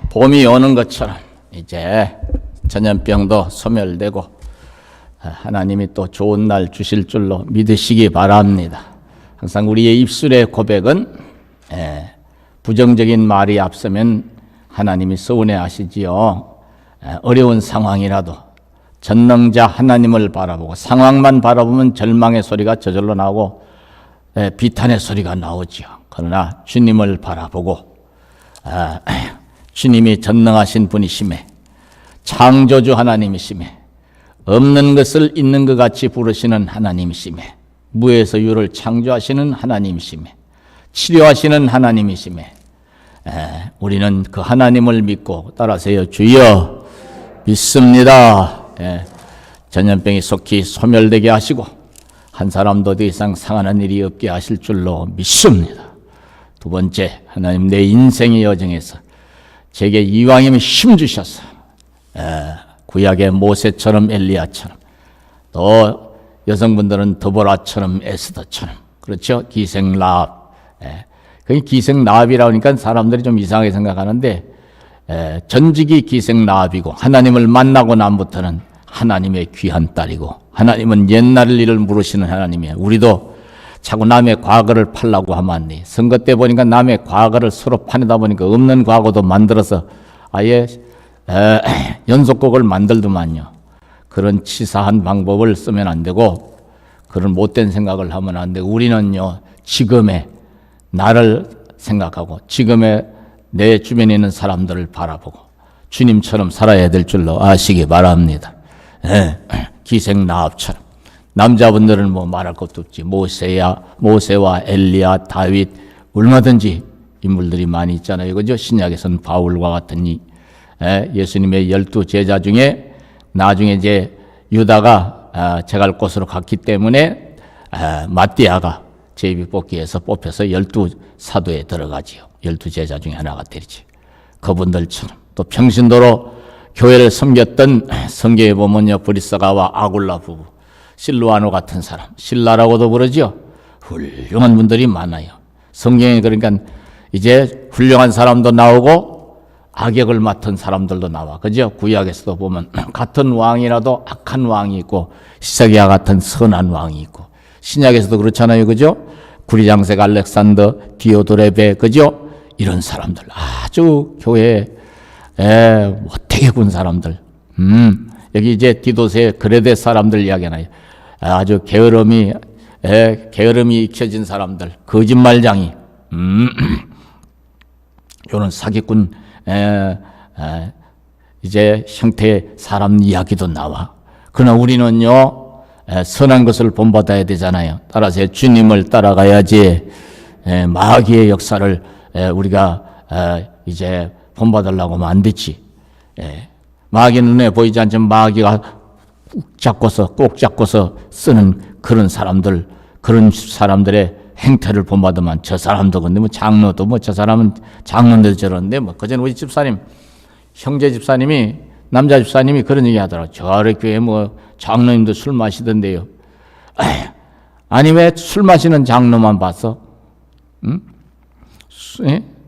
봄이 오는 것처럼 이제 전염병도 소멸되고 하나님이 또 좋은 날 주실 줄로 믿으시기 바랍니다. 항상 우리의 입술의 고백은 부정적인 말이 앞서면 하나님이 서운해하시지요. 어려운 상황이라도 전능자 하나님을 바라보고 상황만 바라보면 절망의 소리가 저절로 나오고 비탄의 소리가 나오지요. 그러나 주님을 바라보고 주님이 전능하신 분이심에 창조주 하나님이심에 없는 것을 있는 것 같이 부르시는 하나님이심에 무에서 유를 창조하시는 하나님이심에 치료하시는 하나님이심에 우리는 그 하나님을 믿고 따라서요. 주여 믿습니다. 전염병이 속히 소멸되게 하시고 한 사람도 더 이상 상하는 일이 없게 하실 줄로 믿습니다. 두 번째, 하나님 내 인생의 여정에서 제게 이왕이면 힘 주셔서 구약의 모세처럼 엘리야처럼 또 여성분들은 드보라처럼 에스더처럼 그렇죠? 기생라합. 그게 기생라합이라고 하니까 사람들이 좀 이상하게 생각하는데 전직이 기생라합이고 하나님을 만나고 난부터는 하나님의 귀한 딸이고 하나님은 옛날 일을 물으시는 하나님이에요. 우리도 자꾸 남의 과거를 팔라고 하면 안 돼. 선거 때 보니까 남의 과거를 서로 파내다 보니까 없는 과거도 만들어서 아예 연속곡을 만들더만요. 그런 치사한 방법을 쓰면 안 되고 그런 못된 생각을 하면 안 되고 우리는요 지금의 나를 생각하고 지금의 내 주변에 있는 사람들을 바라보고 주님처럼 살아야 될 줄로 아시기 바랍니다. 기생라합처럼 남자분들은 뭐 말할 것도 없지. 모세와 엘리야, 다윗 얼마든지 인물들이 많이 있잖아요. 그죠? 신약에서는 바울과 같은 예수님의 12 제자 중에 나중에 이제 유다가 제갈 곳으로 갔기 때문에 마띠아가 제비뽑기에서 뽑혀서 12 사도에 들어가지요. 12 제자 중에 하나가 되지. 그분들처럼 또 평신도로 교회를 섬겼던 성경에 보면요. 브리스가와 아굴라 부부, 실루아노 같은 사람, 신라라고도 부르죠. 훌륭한 분들이 많아요. 성경에 그러니까 이제 훌륭한 사람도 나오고 악역을 맡은 사람들도 나와. 그죠? 구약에서도 보면 같은 왕이라도 악한 왕이 있고 시사기야 같은 선한 왕이 있고 신약에서도 그렇잖아요. 그죠? 구리장색 알렉산더, 디오도레베, 그죠? 이런 사람들 아주 교회에 못되게 군 사람들. 여기 이제 디도스의 그레데 사람들 이야기하나요? 아주 게으름이 익혀진 사람들, 거짓말장이, 이런 사기꾼 이제 형태의 사람 이야기도 나와. 그러나 우리는요 선한 것을 본받아야 되잖아요. 따라서 주님을 따라가야지 마귀의 역사를 우리가 이제 본받으려고 하면 안 되지. 마귀 눈에 보이지 않지만 마귀가 꼭 잡고서 쓰는 그런 사람들, 그런 사람들의 행태를 본받으면 저 사람도 근데 뭐 장로도 뭐 저 사람은 장로인데도 저러는데 뭐 그전 우리 집사님, 형제 집사님이 남자 집사님이 그런 얘기 하더라고요. 저희 교회 뭐 장로님도 술 마시던데요. 아니 왜 술 마시는 장로만 봤어? 응?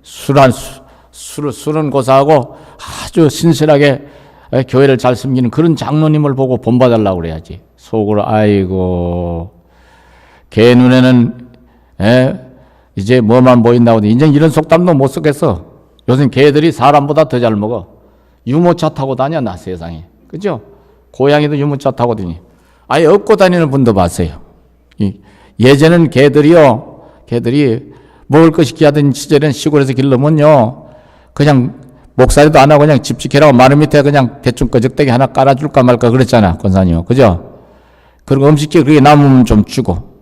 술은 고사하고 아주 신실하게 교회를 잘 섬기는 그런 장로님을 보고 본받으려고 그래야지. 속으로 아이고 걔 눈에는 이제 뭐만 보인다고 이제 이런 속담도 못 쓰겠어. 요즘 걔들이 사람보다 더 잘 먹어. 유모차 타고 다녀 나 세상에. 그죠? 고양이도 유모차 타고 다니. 아예 업고 다니는 분도 봤어요. 예전엔 걔들이 먹을 것이 귀하던 시절엔 시골에서 길러면요 그냥 목살이도 안 하고 그냥 집지켜라고 마루 밑에 그냥 대충 끄적대기 하나 깔아줄까 말까 그랬잖아 권사님. 그죠? 그리고 음식이 그게 남으면 좀 주고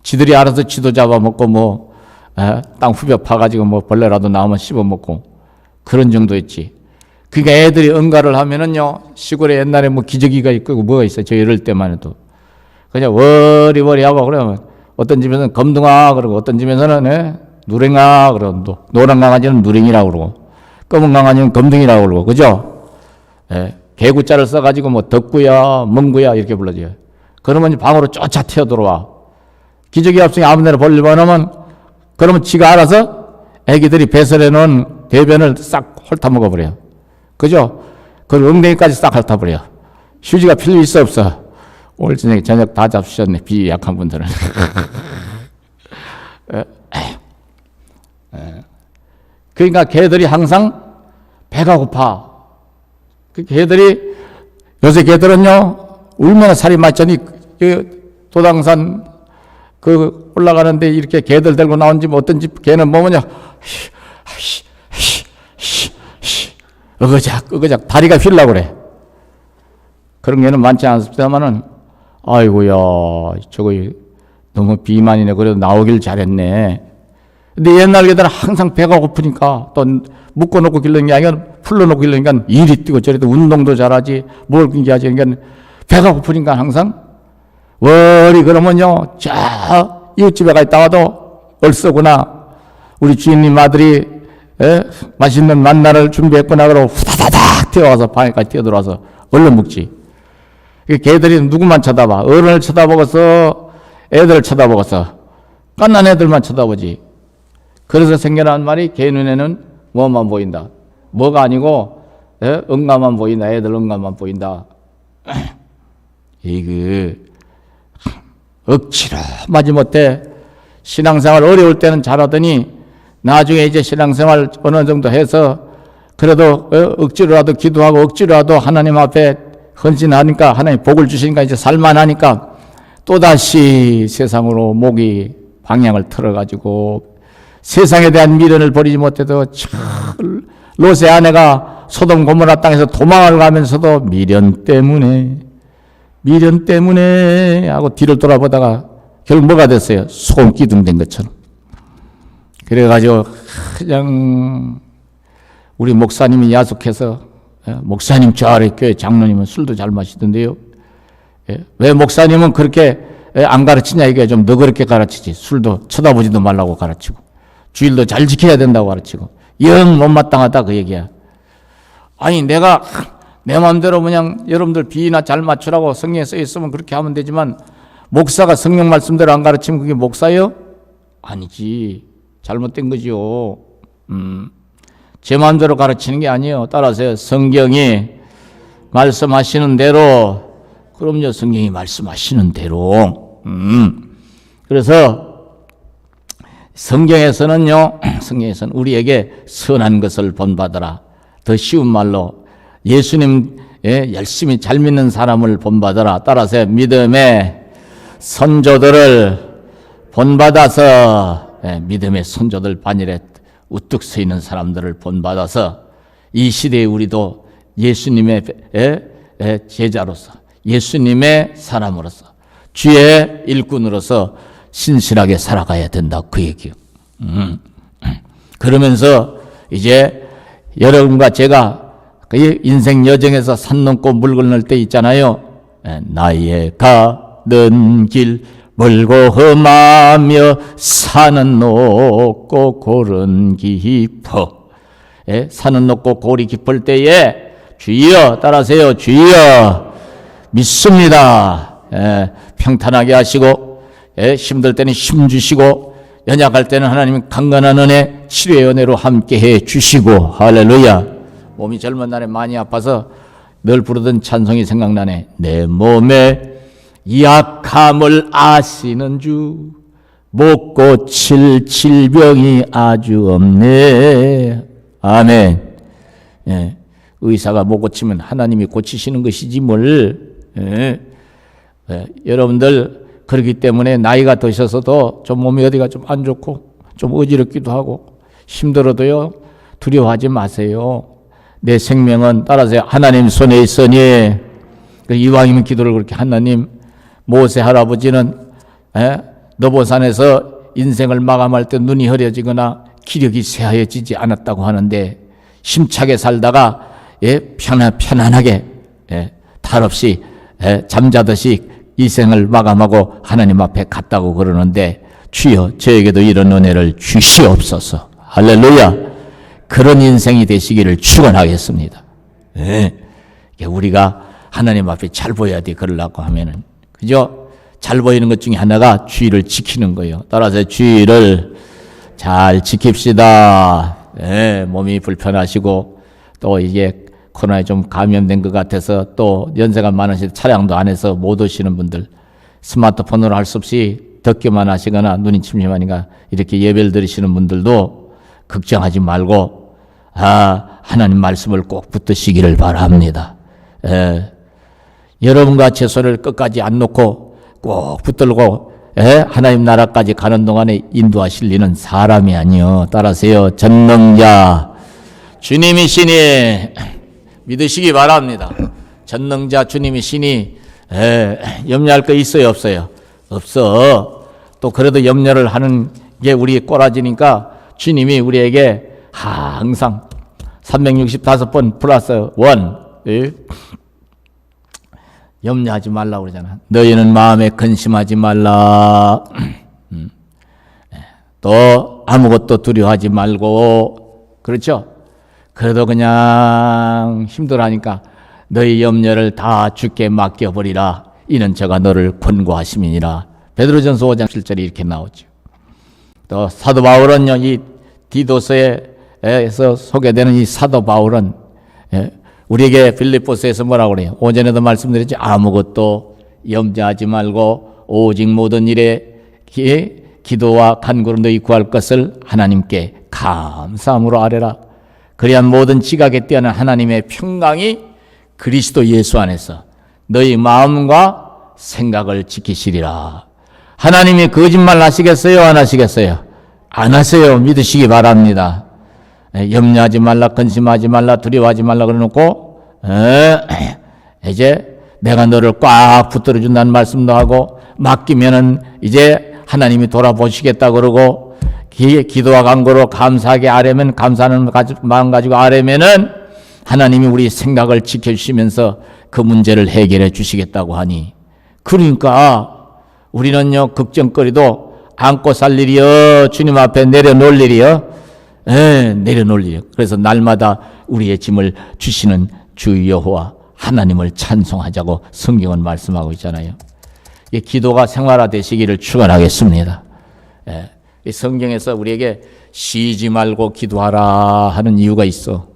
지들이 알아서 지도 잡아먹고 뭐 땅 후벼 파가지고 뭐 벌레라도 나오면 씹어먹고 그런 정도였지. 그러니까 애들이 응가를 하면은요 시골에 옛날에 뭐 기저귀가 있고 뭐가 있어요. 저 이럴 때만 해도 그냥 워리워리 하고 그러면 어떤 집에서는 검둥아 그러고 어떤 집에서는 누랭아 그러고 또 노란 강아지는 누랭이라고 그러고 검은 강아지는 검둥이라고 그러고 그죠? 개구자를 써가지고 뭐 덕구야 멍구야 이렇게 불러줘요. 그러면 방으로 쫓아 튀어 들어와. 기저귀 합성이 아무 데나 벌리면 그러면 지가 알아서 애기들이 배설해 놓은 대변을 싹 훑어먹어버려요. 그죠? 그 엉덩이까지 싹 훑어버려요. 휴지가 필요 있어 없어? 오늘 저녁 다 잡수셨네, 비 약한 분들은. 그러니까 개들이 항상 배가 고파. 그 개들이, 요새 개들은요, 얼마나 살이 많잖니. 도당산 그 올라가는데 이렇게 개들 들고 나온 집, 어떤 집 개는 뭐냐, 어거작 다리가 휠라고 그래. 그런 개는 많지 않습니다만은, 아이고야, 저거 너무 비만이네. 그래도 나오길 잘했네. 근데 옛날 개들은 항상 배가 고프니까, 또 묶어놓고 길르는 게 아니라 풀러놓고 길르니까 이리 뛰고 저리 뛰고 운동도 잘하지, 뭘 그렇게 하지. 그러니까 배가 고프니까 항상 월이 그러면요, 저 이웃집에 가 있다가도 얼쏘구나, 우리 주인님 아들이 맛있는 만나를 준비했구나 그러고 후다다닥 뛰어와서 방에까지 뛰어들어와서 얼른 묵지. 개들이 누구만 쳐다봐? 어른을 쳐다보고서, 애들을 쳐다보고서, 깐난 애들만 쳐다보지. 그래서 생겨난 말이 개 눈에는 뭐만 보인다. 뭐가 아니고 응가만 보인다. 애들 응가만 보인다. 이거 억지로 마지못해 신앙생활 어려울 때는 잘하더니 나중에 이제 신앙생활 어느 정도 해서 그래도 억지로라도 기도하고 억지로라도 하나님 앞에 헌신하니까 하나님 복을 주시니까 이제 살만하니까 또다시 세상으로 목이 방향을 틀어가지고 세상에 대한 미련을 버리지 못해도 롯의 아내가 소돔 고모라 땅에서 도망을 가면서도 미련 때문에 하고 뒤를 돌아보다가 결국 뭐가 됐어요? 손기둥 된 것처럼. 그래가지고 그냥 우리 목사님이 야속해서, 목사님 저 아래 교회 장로님은 술도 잘 마시던데요. 왜 목사님은 그렇게 안 가르치냐 이게 좀 너 그렇게 가르치지. 술도 쳐다보지도 말라고 가르치고 주일도 잘 지켜야 된다고 가르치고 영 못마땅하다 그 얘기야. 아니 내가 내 마음대로 그냥 여러분들 비나 잘 맞추라고 성경에 써 있으면 그렇게 하면 되지만 목사가 성경 말씀대로 안 가르치면 그게 목사예요? 아니지. 잘못된 거죠. 제 마음대로 가르치는 게 아니에요. 따라서 성경이 말씀하시는 대로, 그럼요, 성경이 말씀하시는 대로. 그래서 성경에서는 우리에게 선한 것을 본받아라. 더 쉬운 말로 예수님 열심히 잘 믿는 사람을 본받아라. 따라서 믿음의 선조들을 본받아서, 믿음의 선조들 반열에 우뚝 서 있는 사람들을 본받아서 이 시대에 우리도 예수님의 제자로서, 예수님의 사람으로서, 주의 일꾼으로서 신실하게 살아가야 된다 그 얘기요. 그러면서 이제 여러분과 제가 그 인생 여정에서 산 넘고 물 건널 때 있잖아요. 나의 가는 길 멀고 험하며 산은 높고 골은 깊어. 산은 높고 골이 깊을 때에 주여 따라하세요. 주여 믿습니다. 평탄하게 하시고, 힘들 때는 힘 주시고, 연약할 때는 하나님 강건한 은혜, 치료의 은혜로 함께해 주시고, 할렐루야. 몸이 젊은 날에 많이 아파서 늘 부르던 찬송이 생각나네. 내 몸에 약함을 아시는 주, 못 고칠 질병이 아주 없네. 아멘. 의사가 못 고치면 하나님이 고치시는 것이지 뭘. 여러분들 그렇기 때문에 나이가 드셔서도 좀 몸이 어디가 좀 안 좋고 좀 어지럽기도 하고 힘들어도요, 두려워하지 마세요. 내 생명은 따라서 하나님 손에 있으니. 이왕이면 기도를 그렇게, 하나님, 모세 할아버지는 너보산에서 인생을 마감할 때 눈이 흐려지거나 기력이 쇠하여지지 않았다고 하는데, 힘차게 살다가 편안하게 탈 없이 잠자듯이 이 생을 마감하고 하나님 앞에 갔다고 그러는데, 주여 저에게도 이런 은혜를 주시옵소서. 할렐루야. 그런 인생이 되시기를 축원하겠습니다. 우리가 하나님 앞에 잘 보여야 돼. 그러려고 하면은, 그죠? 잘 보이는 것 중에 하나가 주의를 지키는 거예요. 따라서 주의를 잘 지킵시다. 몸이 불편하시고 또 이게 코로나에 좀 감염된 것 같아서 또 연세가 많으신 차량도 안에서 못 오시는 분들, 스마트폰으로 할 수 없이 듣기만 하시거나 눈이 침침하니까 이렇게 예배를 드리시는 분들도 걱정하지 말고 하나님 말씀을 꼭 붙드시기를 바랍니다. 여러분과 제 손을 끝까지 안 놓고 꼭 붙들고 하나님 나라까지 가는 동안에 인도하실 리는 사람이 아니요. 따라서요, 전능자 주님이시니 믿으시기 바랍니다. 전능자 주님이시니 염려할 거 있어요, 없어요? 없어. 또 그래도 염려를 하는 게 우리 꼬라지니까 주님이 우리에게 항상 365번 플러스 1 염려하지 말라고 그러잖아. 너희는 마음에 근심하지 말라. 또 아무것도 두려워하지 말고, 그렇죠? 그래도 그냥 힘들어하니까 너희 염려를 다 주께 맡겨버리라. 이는 제가 너를 권고하심이니라. 베드로전서 5장 7절이 이렇게 나오죠. 또 사도 바울은요, 이 디도서에서 소개되는 이 사도 바울은 우리에게 빌립보서에서 뭐라고 그래요? 오전에도 말씀드렸지. 아무것도 염려하지 말고 오직 모든 일에 기도와 간구로 너희 구할 것을 하나님께 감사함으로 아뢰라. 그리한 모든 지각에 뛰어난 하나님의 평강이 그리스도 예수 안에서 너희 마음과 생각을 지키시리라. 하나님이 거짓말 하시겠어요? 안 하시겠어요? 안 하세요. 믿으시기 바랍니다. 염려하지 말라, 근심하지 말라, 두려워하지 말라 그러놓고 이제 내가 너를 꽉 붙들어 준다는 말씀도 하고, 맡기면은 이제 하나님이 돌아보시겠다 그러고, 기도와 간구로 감사하게 아뢰면, 감사하는 마음 가지고 아뢰면은 하나님이 우리 생각을 지켜주시면서 그 문제를 해결해 주시겠다고 하니, 그러니까 우리는요, 걱정거리도 안고 살 일이요, 주님 앞에 내려놓을 일이요, 내려놓을 일이요. 그래서 날마다 우리의 짐을 주시는 주 여호와 하나님을 찬송하자고 성경은 말씀하고 있잖아요. 이 기도가 생활화되시기를 축원하겠습니다. 이 성경에서 우리에게 쉬지 말고 기도하라 하는 이유가 있어.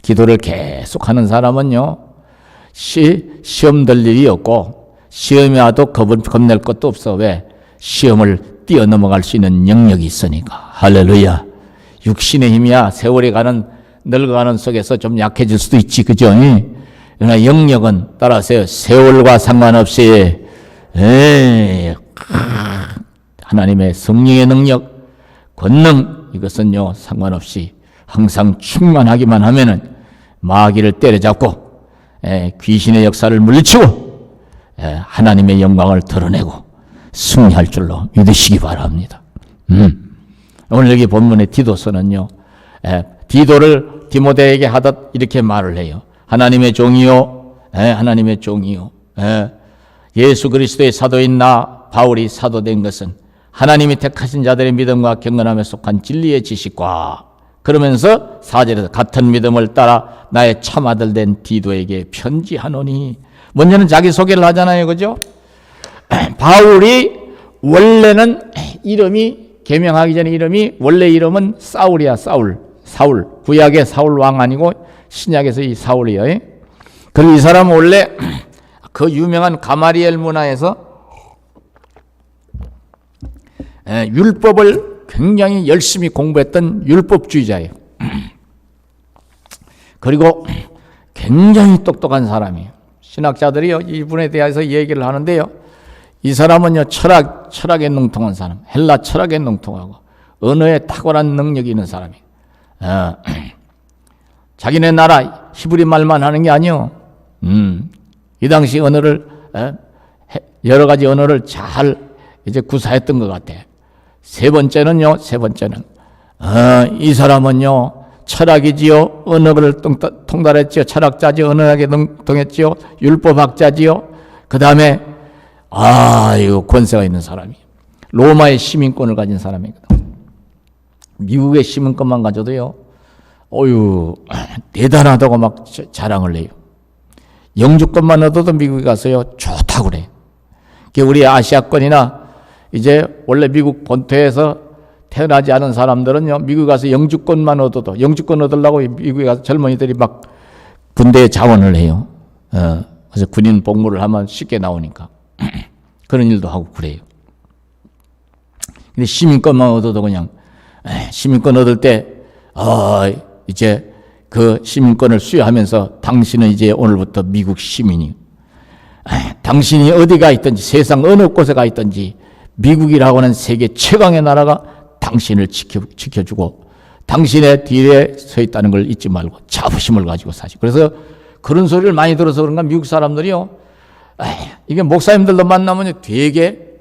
기도를 계속하는 사람은요, 시험 들 일이 없고 시험이 와도 겁낼 것도 없어. 왜? 시험을 뛰어넘어갈 수 있는 영역이 있으니까. 할렐루야. 육신의 힘이야 세월이 늙어가는 속에서 좀 약해질 수도 있지, 그죠? 그러나 영역은 따라서요, 세월과 상관없이 하나님의 성령의 능력, 권능, 이것은요 상관없이 항상 충만하기만 하면은 마귀를 때려잡고 귀신의 역사를 물리치고 하나님의 영광을 드러내고 승리할 줄로 믿으시기 바랍니다. 오늘 여기 본문의 디도서는요, 디도를 디모데에게 하듯 이렇게 말을 해요. 하나님의 종이요, 하나님의 종이요, 예수 그리스도의 사도인 나 바울이 사도된 것은 하나님이 택하신 자들의 믿음과 경건함에 속한 진리의 지식과, 그러면서 4절에서 같은 믿음을 따라 나의 참아들 된 디도에게 편지하노니, 먼저는 자기 소개를 하잖아요, 그죠? 바울이 원래는 이름이, 개명하기 전에 이름이, 원래 이름은 사울이야. 사울. 구약의 사울 왕 아니고 신약에서 이 사울이에요. 그리고 이 사람은 원래 그 유명한 가마리엘 문화에서 율법을 굉장히 열심히 공부했던 율법주의자예요. 그리고 굉장히 똑똑한 사람이에요. 신학자들이 이분에 대해서 얘기를 하는데요, 이 사람은요, 철학에 능통한 사람, 헬라 철학에 능통하고 언어에 탁월한 능력이 있는 사람이에요. 자기네 나라 히브리 말만 하는 게 아니요. 이 당시 언어를, 여러 가지 언어를 잘 이제 구사했던 것 같아. 세 번째는 이 사람은요, 철학이지요, 언어를 통달했지요, 철학자지요, 언어학에 능통했지요, 율법학자지요. 그 다음에 이거 권세가 있는 사람이에요. 로마의 시민권을 가진 사람이거든. 미국의 시민권만 가져도요, 대단하다고 막 자랑을 해요. 영주권만 얻어도 미국에 가서요, 좋다고 그래요. 우리 아시아권이나 이제 원래 미국 본토에서 태어나지 않은 사람들은요, 미국에 가서 영주권만 얻어도, 영주권 얻으려고 미국에 가서 젊은이들이 막 군대에 자원을 해요. 그래서 군인 복무를 하면 쉽게 나오니까. 그런 일도 하고 그래요. 근데 시민권만 얻어도 그냥, 시민권 얻을 때, 이제 그 시민권을 수여하면서 당신은 이제 오늘부터 미국 시민이, 당신이 어디가 있든지 세상 어느 곳에 가 있든지 미국이라고 하는 세계 최강의 나라가 당신을 지켜주고 당신의 뒤에 서 있다는 걸 잊지 말고 자부심을 가지고 사시고. 그래서 그런 소리를 많이 들어서 그런가 미국 사람들이요, 이게 목사님들도 만나면 되게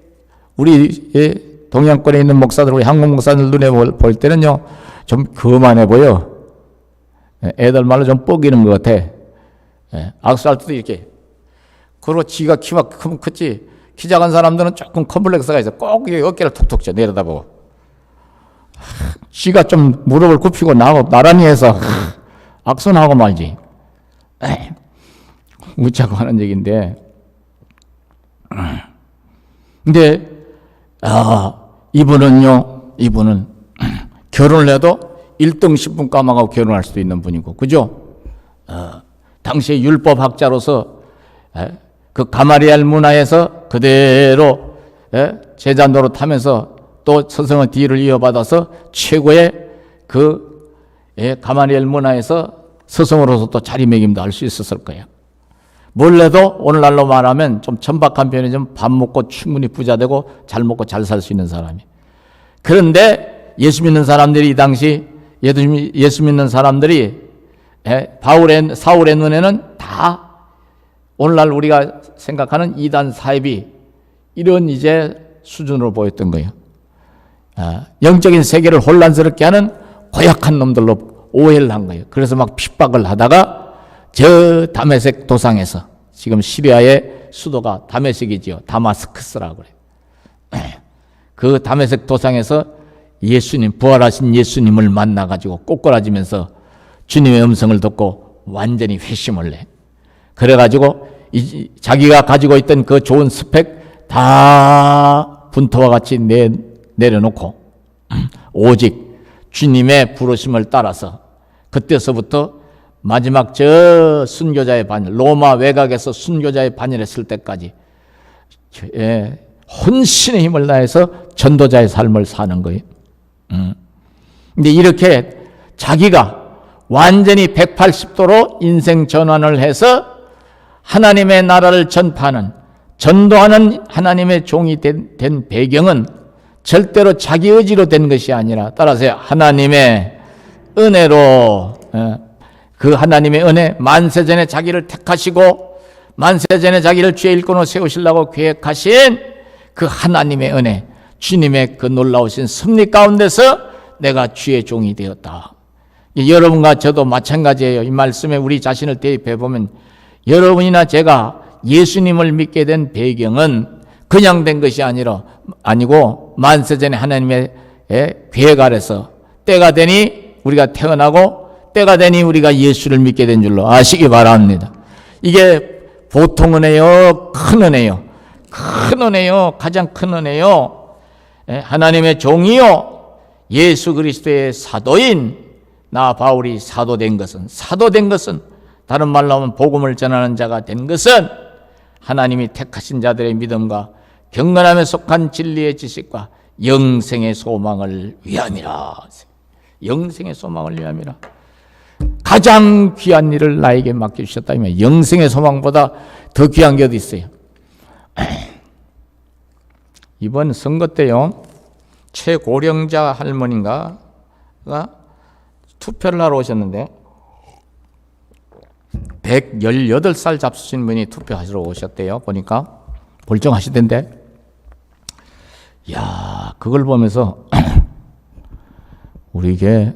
우리 동양권에 있는 목사들, 우리 한국 목사들 눈에 볼 때는요 좀 거만해 보여. 애들 말로 좀 뻐기는 것 같아. 악수할 때도 이렇게. 그리고 지가 키가 크면 크지, 키 작은 사람들은 조금 컴플렉스가 있어. 꼭 어깨를 툭툭 쳐 내려다보고. 지가 좀 무릎을 굽히고 나란히 해서 악수는 하고 말지. 웃자고 하는 얘기인데. 근데 이분은 결혼을 해도 1등 10분 까마가고 결혼할 수도 있는 분이고, 그죠? 당시의 율법학자로서 그 가마리엘 문화에서 그대로 제자 노릇하면서 또 서성의 뒤를 이어받아서 최고의 그 가마리엘 문화에서 서성으로서 또 자리매김도 할 수 있었을 거예요. 몰래도 오늘날로 말하면 좀 천박한 편이지만 밥 먹고 충분히 부자 되고 잘 먹고 잘 살 수 있는 사람이. 그런데 예수 믿는 사람들이 이 당시 예수 믿는 사람들이 사울의 눈에는 다 오늘날 우리가 생각하는 이단 사입이 이런 이제 수준으로 보였던 거예요. 영적인 세계를 혼란스럽게 하는 고약한 놈들로 오해를 한 거예요. 그래서 막 핍박을 하다가 저 다메섹 도상에서, 지금 시리아의 수도가 다메섹이지요. 다마스커스라고 그래요. 그 다메섹 도상에서 부활하신 예수님을 만나가지고 꼬꾸라지면서 주님의 음성을 듣고 완전히 회심을 내. 그래가지고 자기가 가지고 있던 그 좋은 스펙 다 분토와 같이 내려놓고 오직 주님의 부르심을 따라서 그때서부터 마지막 저 순교자의 반열, 로마 외곽에서 순교자의 반열했을 때까지 혼신의 힘을 다해서 전도자의 삶을 사는 거예요. 근데 이렇게 자기가 완전히 180도로 인생 전환을 해서 하나님의 나라를 전파하는, 전도하는 하나님의 종이 된 배경은 절대로 자기 의지로 된 것이 아니라, 따라서 하나님의 은혜로, 그 하나님의 은혜, 만세전에 자기를 택하시고 만세전에 자기를 주의 일꾼으로 세우시려고 계획하신 그 하나님의 은혜, 주님의 그 놀라우신 섭리 가운데서 내가 주의 종이 되었다. 여러분과 저도 마찬가지예요. 이 말씀에 우리 자신을 대입해 보면 여러분이나 제가 예수님을 믿게 된 배경은 그냥 된 것이 아니고 만세전에 하나님의 계획 아래서 때가 되니 우리가 태어나고 때가 되니 우리가 예수를 믿게 된 줄로 아시기 바랍니다. 이게 보통 은혜요, 큰 은혜요. 큰 은혜요, 가장 큰 은혜요. 하나님의 종이요, 예수 그리스도의 사도인 나 바울이 사도된 것은 다른 말로 하면 복음을 전하는 자가 된 것은 하나님이 택하신 자들의 믿음과 경건함에 속한 진리의 지식과 영생의 소망을 위함이라. 영생의 소망을 위함이라. 가장 귀한 일을 나에게 맡겨주셨다면 영생의 소망보다 더 귀한 게 어디 있어요? 이번 선거 때요, 최고령자 할머니가 투표를 하러 오셨는데 118살 잡수신 분이 투표하시러 오셨대요. 보니까 멀쩡하시던데. 야, 그걸 보면서 우리 게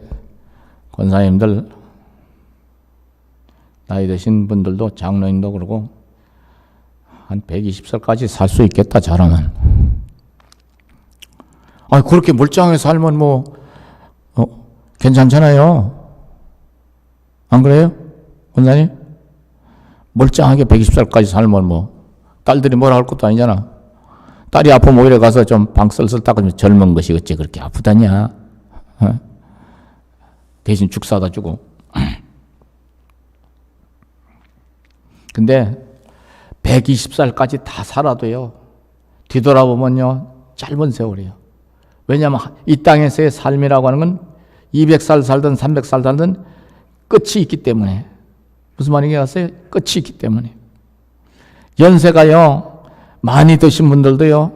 권사님들, 나이 드신 분들도, 장로님도 그러고 한 120살까지 살 수 있겠다, 잘하면. 그렇게 멀쩡하게 살면 괜찮잖아요. 안 그래요? 권사님? 멀쩡하게 120살까지 살면 딸들이 뭐라 할 것도 아니잖아. 딸이 아프면 오히려 가서 좀 방 쓸쓸 닦으면 젊은 것이 어째 그렇게 아프다냐. 어? 대신 죽 사다 주고. 근데 120살까지 다 살아도요, 뒤돌아보면요, 짧은 세월이에요. 왜냐하면 이 땅에서의 삶이라고 하는 건 200살 살든 300살 살든 끝이 있기 때문에. 무슨 말인지 아세요? 끝이 있기 때문에. 연세가요, 많이 드신 분들도요,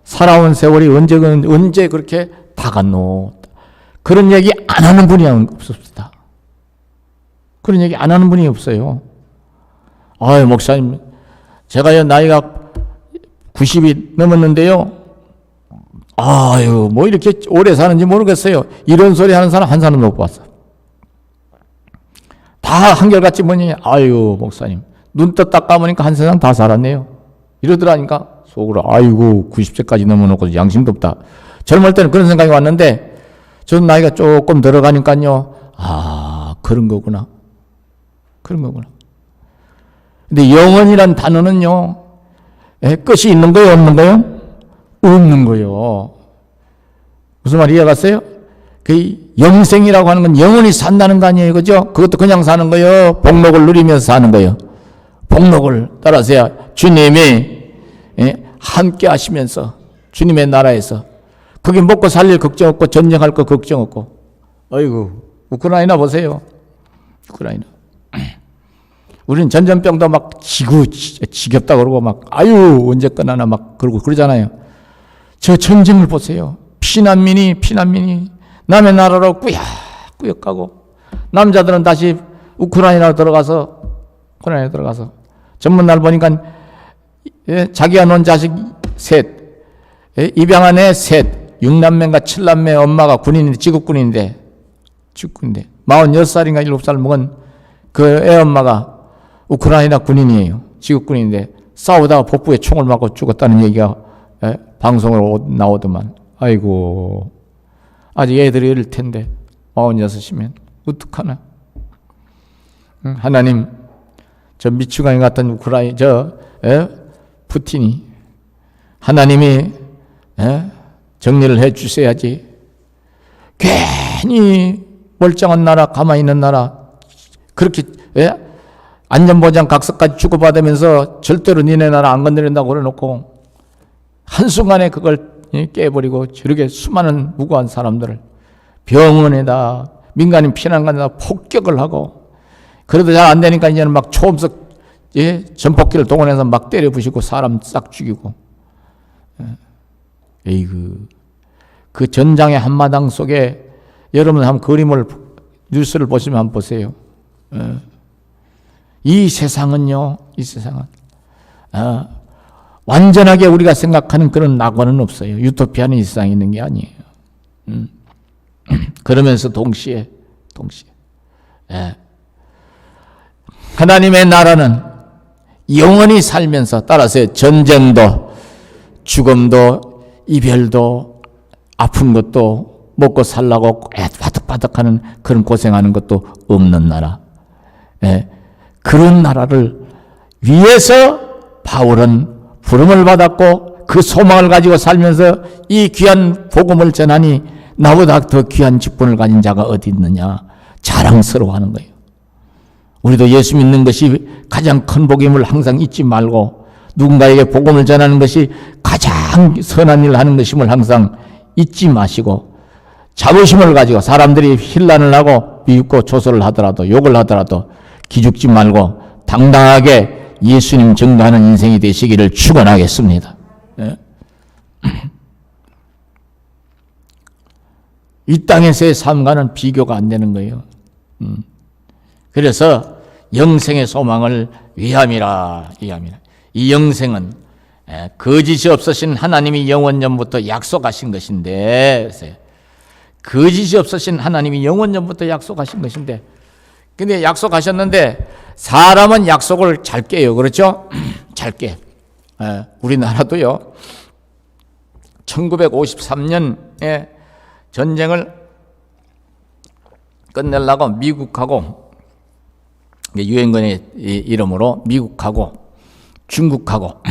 살아온 세월이 언제 그렇게 다 갔노. 그런 얘기 안 하는 분이 없습니다. 그런 얘기 안 하는 분이 없어요. 아유, 목사님, 제가요, 나이가 90이 넘었는데요, 아유, 뭐 이렇게 오래 사는지 모르겠어요. 이런 소리 하는 사람 한 사람도 못 봤어. 다 한결같이 뭐니, 아유, 목사님, 눈 떴다 감으니까 한 세상 다 살았네요. 이러더라니까 속으로, 아이고, 90세까지 넘어놓고 양심도 없다. 젊을 때는 그런 생각이 왔는데, 전 나이가 조금 들어가니까요, 아, 그런 거구나. 그런 거구나. 근데 영원이란 단어는요, 끝이 있는 거예요, 없는 거예요? 없는 거예요. 무슨 말 이해갔어요? 그 영생이라고 하는 건 영원히 산다는 거 아니에요, 그죠? 그것도 그냥 사는 거예요. 복록을 누리면서 사는 거예요. 복록을 따라서야 주님이 함께 하시면서 주님의 나라에서 거기 먹고 살릴 걱정 없고 전쟁할 거 걱정 없고. 아이고, 우크라이나 보세요. 우크라이나. 우리는 전염병도 막 지겹다 그러고 막 아유 언제 끝나나 막 그러고 그러잖아요. 저 전쟁을 보세요. 피난민이 남의 나라로 꾸역꾸역 가고 남자들은 다시 우크라이나 들어가서 전문 날 보니까 자기가 놓은 자식 셋, 입양한 애 셋, 6남매인가 7남매 엄마가 군인인데 지국군인데 46살인가 7살 먹은 그 애 엄마가 우크라이나 군인이에요. 지국군인데 싸우다가 복부에 총을 맞고 죽었다는 얘기가 방송으로 나오더만. 아이고, 아직 애들이 어릴 텐데 46이면 어떡하나. 하나님, 저 미추강이 같은 푸틴이 하나님이 정리를 해 주셔야지. 괜히 멀쩡한 나라, 가만히 있는 나라 그렇게 안전보장 각서까지 주고받으면서 절대로 니네 나라 안 건드린다고 그래놓고 한순간에 그걸 깨버리고 저렇게 수많은 무고한 사람들을 병원에다 민간인 피난간에다 폭격을 하고 그래도 잘 안 되니까 이제는 막 초음속 전폭기를 동원해서 막 때려 부시고 사람 싹 죽이고. 에이그, 그 전장의 한마당 속에 여러분 한번 그림을 뉴스를 보시면 한번 보세요. 이 세상은요, 이 세상은 완전하게 우리가 생각하는 그런 낙원은 없어요. 유토피아는 이 세상에 있는 게 아니에요. 그러면서 동시에 하나님의 나라는 영원히 살면서 따라서 전쟁도 죽음도 이별도 아픈 것도 먹고 살라고 바득바득하는 그런 고생하는 것도 없는 나라. 그런 나라를 위해서 바울은 부름을 받았고 그 소망을 가지고 살면서 이 귀한 복음을 전하니 나보다 더 귀한 직분을 가진 자가 어디 있느냐 자랑스러워하는 거예요. 우리도 예수 믿는 것이 가장 큰 복임을 항상 잊지 말고 누군가에게 복음을 전하는 것이 가장 선한 일을 하는 것임을 항상 잊지 마시고 자부심을 가지고 사람들이 힐난을 하고 비웃고 조소를 하더라도 욕을 하더라도 기죽지 말고 당당하게 예수님 증거하는 인생이 되시기를 축원하겠습니다. 이 땅에서의 삶과는 비교가 안 되는 거예요. 그래서 영생의 소망을 위함이라. 이 영생은 거짓이 없으신 하나님이 영원전부터 약속하신 것인데, 거짓이 없으신 하나님이 영원전부터 약속하신 것인데, 근데 약속하셨는데 사람은 약속을 잘 깨요. 그렇죠? 잘 깨. 우리나라도요. 1953년에 전쟁을 끝내려고 미국하고 유엔군의 이름으로 미국하고 중국하고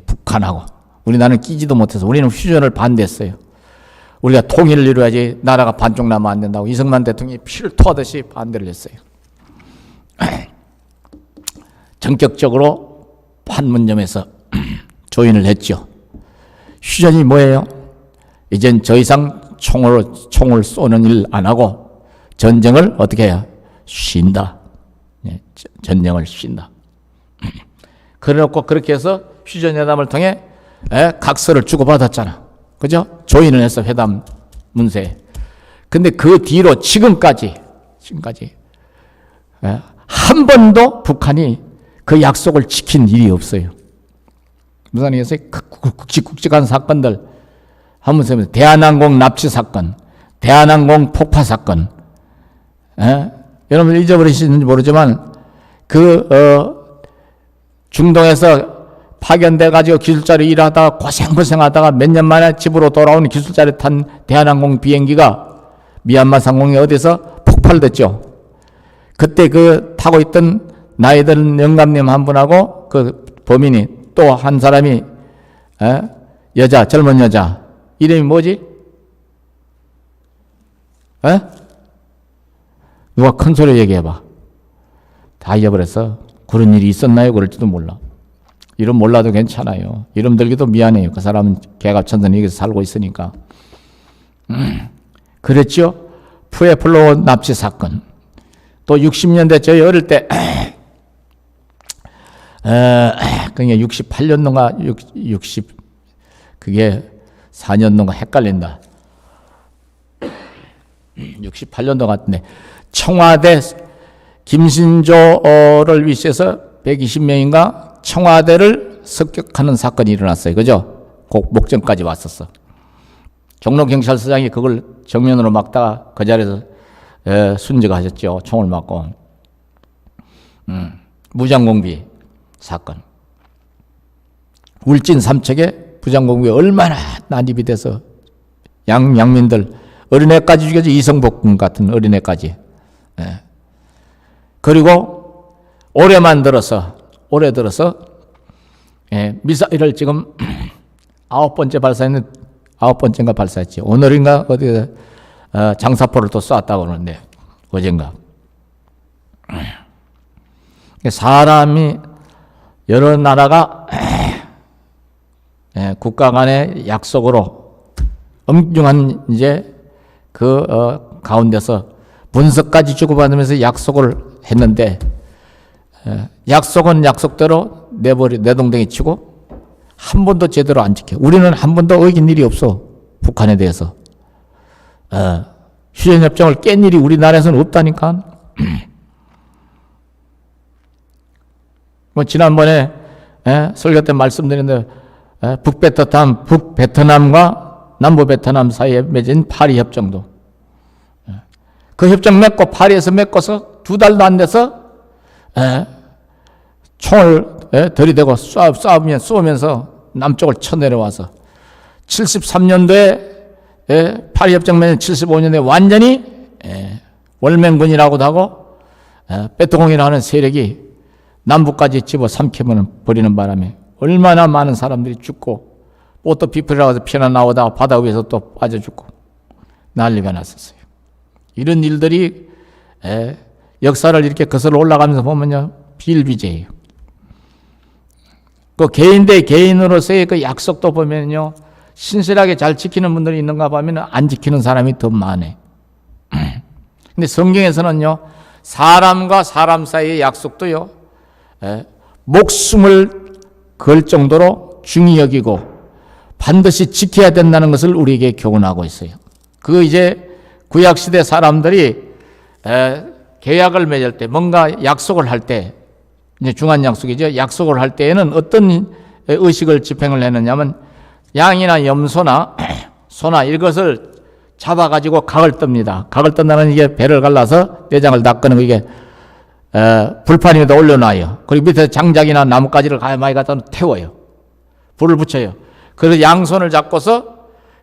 북한하고 우리나라는 끼지도 못해서 우리는 휴전을 반대했어요. 우리가 통일을 이루어야지 나라가 반쪽 나면 안 된다고 이승만 대통령이 피를 토하듯이 반대를 했어요. 전격적으로 판문점에서 조인을 했죠. 휴전이 뭐예요? 이젠 더 이상 총을 쏘는 일 안 하고 전쟁을 어떻게 해요? 쉰다. 전쟁을 쉰다. 그래놓고 그렇게 해서 휴전회담을 통해 각서를 주고받았잖아. 그죠? 조인을 해서 회담 문서에. 근데 그 뒤로 지금까지 한 번도 북한이 그 약속을 지킨 일이 없어요. 무슨 얘기겠어요? 굵직굵직한 사건들 한번 보면 대한항공 납치 사건, 대한항공 폭파 사건. 여러분 잊어버리시는지 모르지만 중동에서 파견돼가지고 기술자로 일하다가 고생하다가 몇 년 만에 집으로 돌아온 기술자를 탄 대한항공 비행기가 미얀마 상공에 어디서 폭발됐죠. 그때 타고 있던 나이 든 영감님 한 분하고 그 범인이 또 한 사람이 젊은 여자 이름이 뭐지? 누가 큰 소리로 얘기해봐. 다 잊어버렸어. 그런 일이 있었나요? 그럴지도 몰라. 이름 몰라도 괜찮아요. 이름 들기도 미안해요. 그 사람은 개갑천선 여기서 살고 있으니까. 그랬죠? 푸에플로 납치 사건. 또 60년대 저희 어릴 때 그게 68년도인가 그게 4년도인가 헷갈린다. 68년도 같은데 청와대 김신조를 위시해서 120명인가 청와대를 습격하는 사건이 일어났어요. 그죠? 목전까지 왔었어. 종로경찰서장이 그걸 정면으로 막다가 그 자리에서 순직하셨죠. 총을 맞고. 무장공비 사건. 울진 삼척에 무장공비가 얼마나 난입이 돼서 양민들 어린애까지 죽여서 이성복군 같은 어린애까지. 그리고 올해 들어서 미사일을 지금 9번째 발사했는데 9번째인가 발사했지. 오늘인가 어디 장사포를 또 쐈다고 그러는데 어젠가. 사람이 여러 나라가 국가 간의 약속으로 엄중한 이제 가운데서 문서까지 주고받으면서 약속을 했는데 약속은 약속대로 내동댕이 치고 한 번도 제대로 안 지켜. 우리는 한 번도 어긴 일이 없어. 북한에 대해서. 휴전협정을 깬 일이 우리나라에서는 없다니까. 지난번에 설교 때 말씀드렸는데 북베트남과 남부베트남 사이에 맺은 파리 협정도 그 협정 맺고 파리에서 맺고서 2달도 안 돼서 총을 들이대고 쏘면서 남쪽을 쳐내려와서 73년도에 파리 협정 맺은 75년도에 완전히 월맹군이라고도 하고 베트공이라는 세력이 남부까지 집어삼켜버리는 바람에 얼마나 많은 사람들이 죽고 보트 비프라고 해서 피나 나오다가 바다 위에서 또 빠져 죽고 난리가 났었어요. 이런 일들이 역사를 이렇게 거슬러 올라가면서 보면요 비일비재해요. 그 개인 대 개인으로서의 그 약속도 보면요 신실하게 잘 지키는 분들이 있는가 보면 안 지키는 사람이 더 많아요. 근데 성경에서는요 사람과 사람 사이의 약속도요 목숨을 걸 정도로 중히 여기고 반드시 지켜야 된다는 것을 우리에게 교훈하고 있어요. 이제 구약시대 사람들이 계약을 맺을 때 뭔가 약속을 할 때 이제 중요한 약속이죠. 약속을 할 때에는 어떤 의식을 집행을 했느냐면 양이나 염소나 소나 이것을 잡아가지고 각을 뜹니다. 각을 뜬다는 이게 배를 갈라서 내장을 닦는 이게 불판 위에다 올려놔요. 그리고 밑에 장작이나 나뭇가지를 가만히 갖다 태워요. 불을 붙여요. 그래서 양손을 잡고서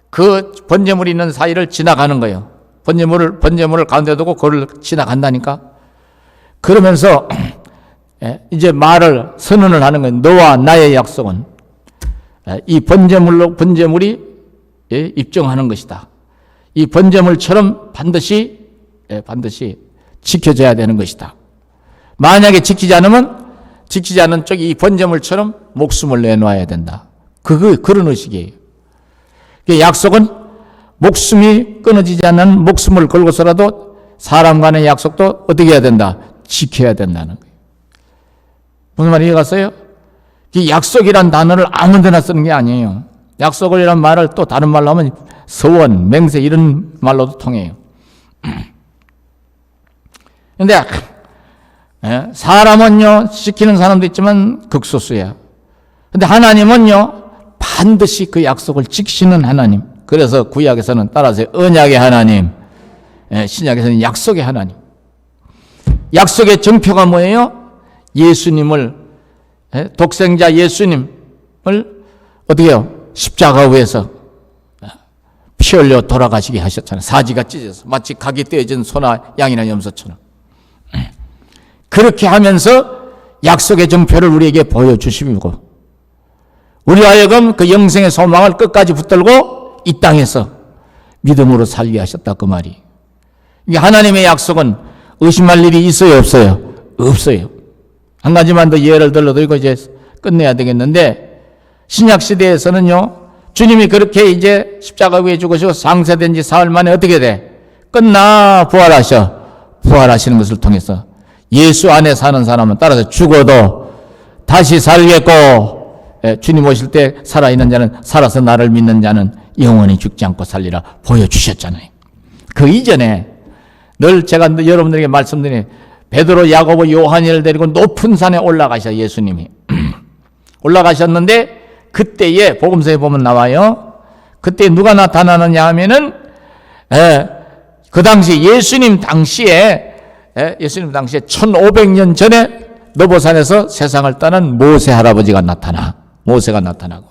그 번제물이 있는 사이를 지나가는 거예요. 번제물을 가운데 두고 그걸 지나간다니까. 그러면서 이제 선언을 하는 거예요. 너와 나의 약속은 이 번제물이 입증하는 것이다. 이 번제물처럼 반드시 지켜져야 되는 것이다. 만약에 지키지 않은 쪽이 이 번제물처럼 목숨을 내놓아야 된다. 그런 의식이에요. 약속은 목숨이 끊어지지 않는 목숨을 걸고서라도 사람 간의 약속도 어떻게 해야 된다? 지켜야 된다는 거예요. 무슨 말이 이해갔어요? 이 약속이란 단어를 아무 데나 쓰는 게 아니에요. 약속이란 말을 또 다른 말로 하면 서원, 맹세 이런 말로도 통해요. 근데 사람은요 지키는 사람도 있지만 극소수야. 근데 하나님은요 반드시 그 약속을 지키시는 하나님. 그래서 구약에서는 따라서 언약의 하나님, 신약에서는 약속의 하나님. 약속의 정표가 뭐예요? 예수님을, 독생자 예수님을 어떻게 해요? 십자가 위에서 피 흘려 돌아가시게 하셨잖아요. 사지가 찢어서 마치 각이 떼어진 소나 양이나 염소처럼. 그렇게 하면서 약속의 정표를 우리에게 보여주시고 우리 하여금 그 영생의 소망을 끝까지 붙들고 이 땅에서 믿음으로 살게 하셨다 그 말이. 이게 하나님의 약속은 의심할 일이 있어요 없어요? 없어요. 한 가지만 더 예를 들어드리고 이제 끝내야 되겠는데 신약 시대에서는요 주님이 그렇게 이제 십자가 위에 죽으시고 상세된 지 사흘 만에 어떻게 돼? 끝나 부활하시는 것을 통해서 예수 안에 사는 사람은 따라서 죽어도 다시 살겠고 주님 오실 때 살아있는 자는 살아서 나를 믿는 자는 영원히 죽지 않고 살리라 보여주셨잖아요. 그 이전에 늘 제가 여러분들에게 말씀드린 베드로, 야고보, 요한을 데리고 높은 산에 올라가셔 예수님이 올라가셨는데 그때에 복음서에 보면 나와요. 그때 누가 나타나느냐 하면은 그 당시 예수님 당시에 1500년 전에 너보산에서 세상을 떠난 모세 할아버지가 모세가 나타나고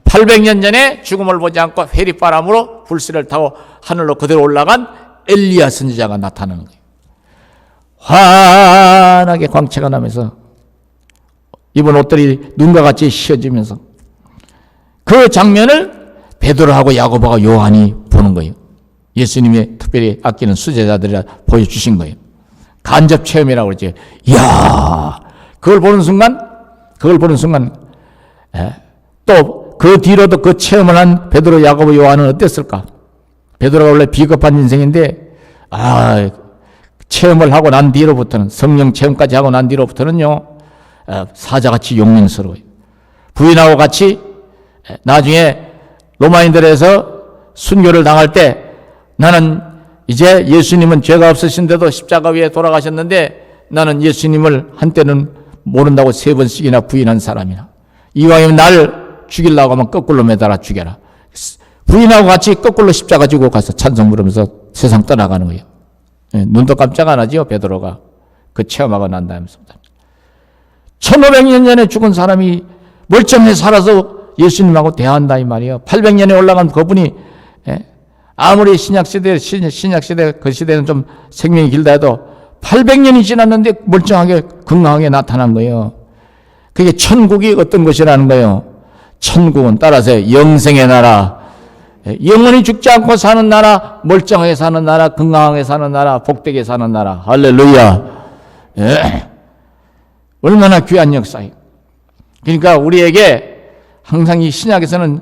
800년 전에 죽음을 보지 않고 회리바람으로 불씨를 타고 하늘로 그대로 올라간 엘리야 선지자가 나타나는 거예요. 환하게 광채가 나면서 입은 옷들이 눈과 같이 휘어지면서 그 장면을 베드로하고 야고보가 요한이 보는 거예요. 예수님이 특별히 아끼는 수제자들이라 보여주신 거예요. 간접 체험이라고 그러지. 이야, 그걸 보는 순간 또 그 뒤로도 그 체험을 한 베드로, 야고보, 요한은 어땠을까? 베드로가 원래 비겁한 인생인데 체험을 하고 난 뒤로부터는 성령 체험까지 하고 난 뒤로부터는요 사자같이 용맹스러워요. 부인하고 같이 나중에 로마인들에서 순교를 당할 때 나는 이제 예수님은 죄가 없으신데도 십자가 위에 돌아가셨는데 나는 예수님을 한때는 모른다고 3번씩이나 부인한 사람이나 이왕이면 날 죽이려고 하면 거꾸로 매달아 죽여라. 부인하고 같이 거꾸로 십자가 지고 가서 찬송 부르면서 세상 떠나가는 거예요. 눈도 깜짝 안 하지요 베드로가 그 체험하고 난 다음부터. 1500년 전에 죽은 사람이 멀쩡히 살아서 예수님하고 대화한다 이 말이에요. 800년에 올라간 그분이 아무리 신약시대 그 시대는 좀 생명이 길다 해도 800년이 지났는데 멀쩡하게 건강하게 나타난 거예요. 그게 천국이 어떤 것이라는 거예요. 천국은 따라서 영생의 나라, 영원히 죽지 않고 사는 나라, 멀쩡하게 사는 나라, 건강하게 사는 나라, 복되게 사는 나라. 할렐루야. 얼마나 귀한 역사예요. 그러니까 우리에게 항상 이 신약에서는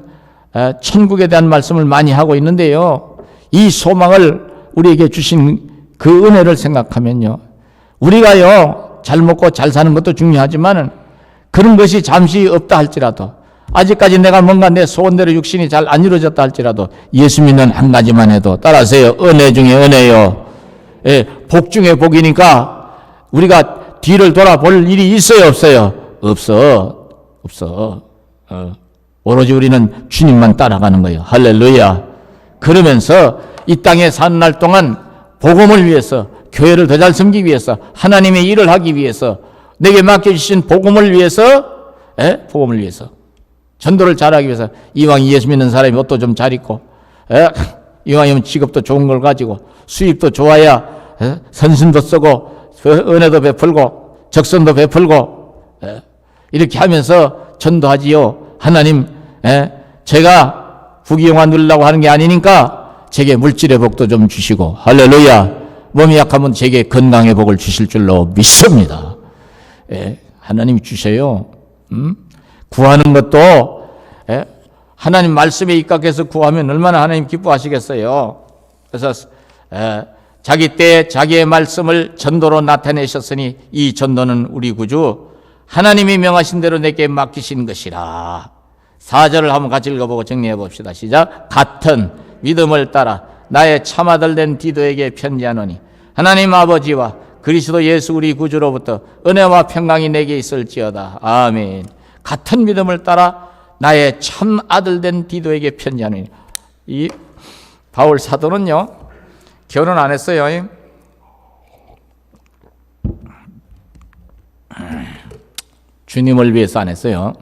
천국에 대한 말씀을 많이 하고 있는데요. 이 소망을 우리에게 주신 그 은혜를 생각하면요. 우리가요, 잘 먹고 잘 사는 것도 중요하지만은 그런 것이 잠시 없다 할지라도 아직까지 내가 뭔가 내 소원대로 육신이 잘 안 이루어졌다 할지라도 예수 믿는 한 가지만 해도 따라서요. 은혜 중에 은혜요. 복 중에 복이니까 우리가 뒤를 돌아볼 일이 있어요 없어요? 없어. 오로지 우리는 주님만 따라가는 거예요. 할렐루야. 그러면서 이 땅에 사는 날 동안 복음을 위해서 교회를 더 잘 섬기기 위해서 하나님의 일을 하기 위해서 내게 맡겨주신 복음을 위해서 전도를 잘하기 위해서 이왕 예수 믿는 사람이 옷도 좀 잘 입고 이왕이면 직업도 좋은 걸 가지고 수입도 좋아야 선심도 쓰고 은혜도 베풀고 적선도 베풀고 이렇게 하면서 전도하지요. 하나님 제가 부귀영화 누리려고 하는 게 아니니까 제게 물질의 복도 좀 주시고, 할렐루야, 몸이 약하면 제게 건강의 복을 주실 줄로 믿습니다. 하나님이 주셔요. 구하는 것도 하나님 말씀에 입각해서 구하면 얼마나 하나님 기뻐하시겠어요. 그래서 자기 때에 자기의 말씀을 전도로 나타내셨으니 이 전도는 우리 구주 하나님이 명하신 대로 내게 맡기신 것이라. 4절을 한번 같이 읽어보고 정리해 봅시다. 시작. 같은 믿음을 따라 나의 참아들 된 디도에게 편지하노니 하나님 아버지와 그리스도 예수 우리 구주로부터 은혜와 평강이 내게 있을지어다. 아멘. 같은 믿음을 따라 나의 참 아들 된 디도에게 편지하노니. 이 바울 사도는요, 결혼 안 했어요. 주님을 위해서 안 했어요.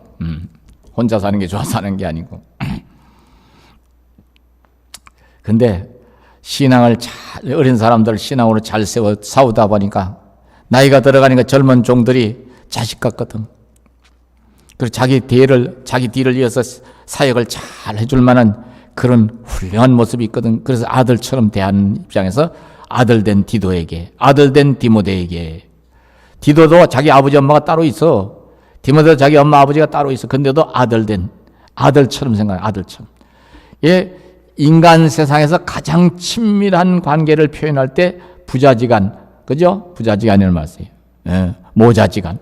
혼자 사는 게 좋아서 하는 게 아니고. 근데 신앙을 잘, 어린 사람들 신앙으로 잘 싸우다 보니까 나이가 들어가니까 젊은 종들이 자식 같거든. 그리고 자기 뒤를 이어서 사역을 잘 해줄 만한 그런 훌륭한 모습이 있거든. 그래서 아들처럼 대하는 입장에서 아들 된 디도에게, 아들 된 디모데에게. 디도도 자기 아버지 엄마가 따로 있어. 디모데도 자기 엄마 아버지가 따로 있어. 근데도 아들처럼 생각해. 아들처럼. 인간 세상에서 가장 친밀한 관계를 표현할 때 부자지간, 그죠? 부자지간이라는 말이에요. 모자지간.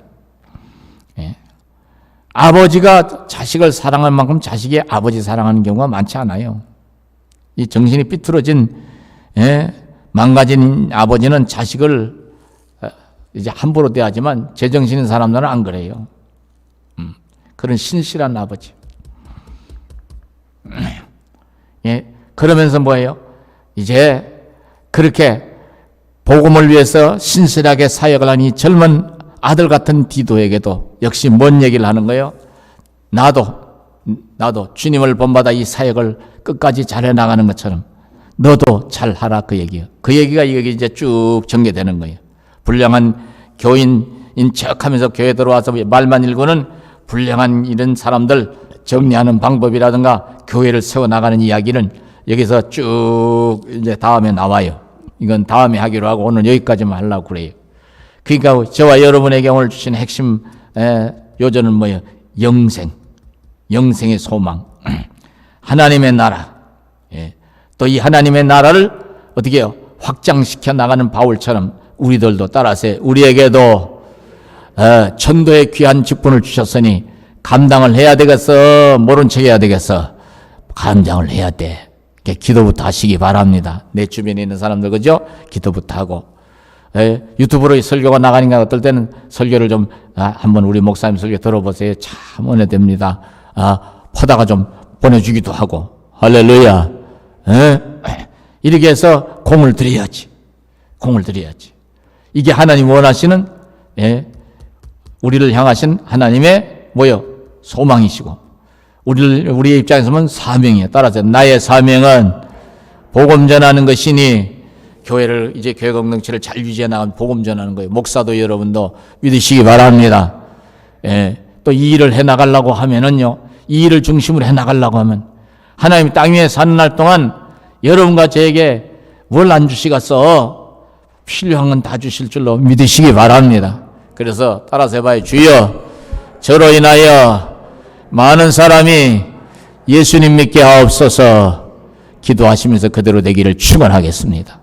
아버지가 자식을 사랑할 만큼 자식이 아버지 사랑하는 경우가 많지 않아요. 이 정신이 삐뚤어진, 망가진 아버지는 자식을 이제 함부로 대하지만 제정신인 사람들은 안 그래요. 그런 신실한 아버지. 그러면서 뭐예요? 이제 그렇게 복음을 위해서 신실하게 사역을 하니 젊은 아들 같은 디도에게도 역시 뭔 얘기를 하는 거예요? 나도 주님을 본받아 이 사역을 끝까지 잘해 나가는 것처럼 너도 잘하라, 그 얘기예요. 그 얘기가 이게 이제 쭉 전개되는 거예요. 불량한 교인인 척하면서 교회 들어와서 말만 읽고는 불량한 이런 사람들 정리하는 방법이라든가 교회를 세워나가는 이야기는 여기서 쭉 이제 다음에 나와요. 이건 다음에 하기로 하고 오늘 여기까지만 하려고 그래요. 그러니까 저와 여러분에게 오늘 주신 핵심 요절은 뭐예요? 영생의 소망, 하나님의 나라. 또 이 하나님의 나라를 어떻게 해요? 확장시켜 나가는 바울처럼 우리들도 따라서 우리에게도 전도의 귀한 직분을 주셨으니 감당을 해야 되겠어? 모른 척 해야 되겠어? 감당을 해야 돼. 기도부터 하시기 바랍니다. 내 주변에 있는 사람들, 그죠? 기도부터 하고. 유튜브로 설교가 나가니까 어떨 때는 설교를 좀 한번 우리 목사님 설교 들어보세요. 참 은혜됩니다. 퍼다가 좀 보내주기도 하고. 할렐루야. 이렇게 해서 공을 들여야지. 이게 하나님 원하시는 우리를 향하신 하나님의 소망이시고 우리의 입장에서 보면 사명이에요. 따라서 나의 사명은 복음 전하는 것이니 교회를 이제 교회 공동체를 잘 유지해 나가는 복음 전하는 거예요. 목사도 여러분도 믿으시기 바랍니다. 또 이 일을 해 나가려고 하면은요, 이 일을 중심으로 해 나가려고 하면 하나님 땅 위에 사는 날 동안 여러분과 저에게 뭘 안 주시겠어? 필요한 건 다 주실 줄로 믿으시기 바랍니다. 그래서 따라서 해봐요. 주여, 저로 인하여 많은 사람이 예수님 믿게 하옵소서. 기도하시면서 그대로 되기를 축원하겠습니다.